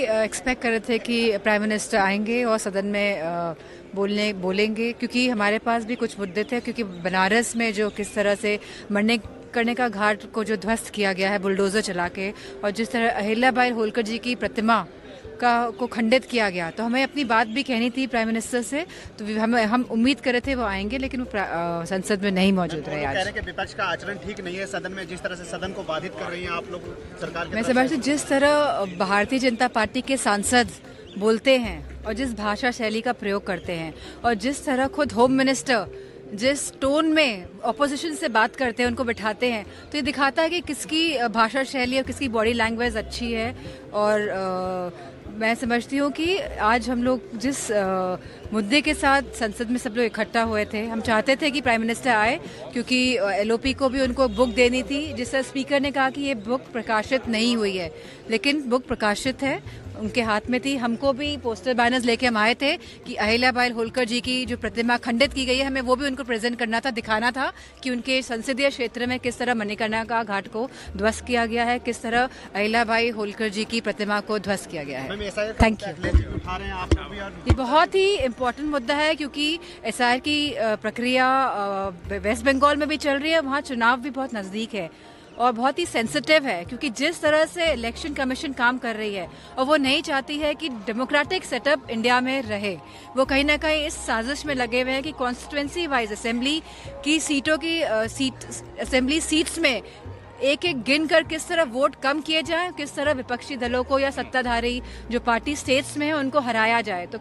Expect कर रहे थे कि प्राइम मिनिस्टर आएंगे और सदन में बोलेंगे, क्योंकि हमारे पास भी कुछ मुद्दे थे। क्योंकि बनारस में जो किस तरह से मरने करने का घाट को जो ध्वस्त किया गया है बुलडोजर चला के, और जिस तरह अहिल्याबाई होलकर जी की प्रतिमा को खंडित किया गया, तो हमें अपनी बात भी कहनी थी प्राइम मिनिस्टर से। तो हम उम्मीद कर रहे थे वो आएंगे, लेकिन वो संसद में नहीं मौजूद रहे। आज कह रहे हैं कि विपक्ष का आचरण ठीक नहीं है सदन में, जिस तरह से सदन को बाधित कर रही हैं आप लोग सरकार। मैं समझती हूँ जिस तरह भारतीय जनता पार्टी के सांसद बोलते हैं और जिस भाषा शैली का प्रयोग करते हैं और जिस तरह खुद होम मिनिस्टर जिस टोन में ऑपोजिशन से बात करते हैं, उनको बिठाते हैं, तो ये दिखाता है कि किसकी भाषा शैली और किसकी बॉडी लैंग्वेज अच्छी है। और मैं समझती हूँ कि आज हम लोग जिस मुद्दे के साथ संसद में सब लोग इकट्ठा हुए थे, हम चाहते थे कि प्राइम मिनिस्टर आए, क्योंकि एलओपी को भी उनको बुक देनी थी। जिस तरह स्पीकर ने कहा कि ये बुक प्रकाशित नहीं हुई है, लेकिन बुक प्रकाशित है, उनके हाथ में थी। हमको भी पोस्टर बैनर्स लेके हम आए थे कि अहिल्याबाई होलकर जी की जो प्रतिमा खंडित की गई है, हमें वो भी उनको प्रेजेंट करना था, दिखाना था कि उनके संसदीय क्षेत्र में किस तरह मणिकर्णिका का घाट को ध्वस्त किया गया है, किस तरह अहिल्याबाई होलकर जी की प्रतिमा को ध्वस्त किया गया है। Thank you. ये बहुत ही इम्पोर्टेंट मुद्दा है, क्योंकि एसआईआर की प्रक्रिया वेस्ट बंगाल में भी चल रही है, वहाँ चुनाव भी बहुत नजदीक है और बहुत ही सेंसिटिव है। क्योंकि जिस तरह से इलेक्शन कमीशन काम कर रही है और वो नहीं चाहती है कि डेमोक्रेटिक सेटअप इंडिया में रहे, वो कहीं ना कहीं इस साजिश में लगे हुए हैं कि कॉन्स्टिट्यूंसी वाइज असेंबली की असेंबली सीट्स में एक एक गिन कर किस तरह वोट कम किए जाएं, किस तरह विपक्षी दलों को या सत्ताधारी जो पार्टी स्टेट्स में है उनको हराया जाए। तो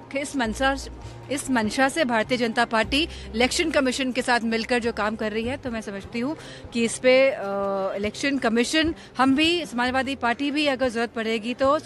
इस मंशा से Bharatiya Janata party election commission के साथ मिलकर जो काम कर रही है, तो मैं समझती हूँ कि इस पे इलेक्शन कमीशन, हम भी समाजवादी पार्टी भी अगर जरूरत पड़ेगी तो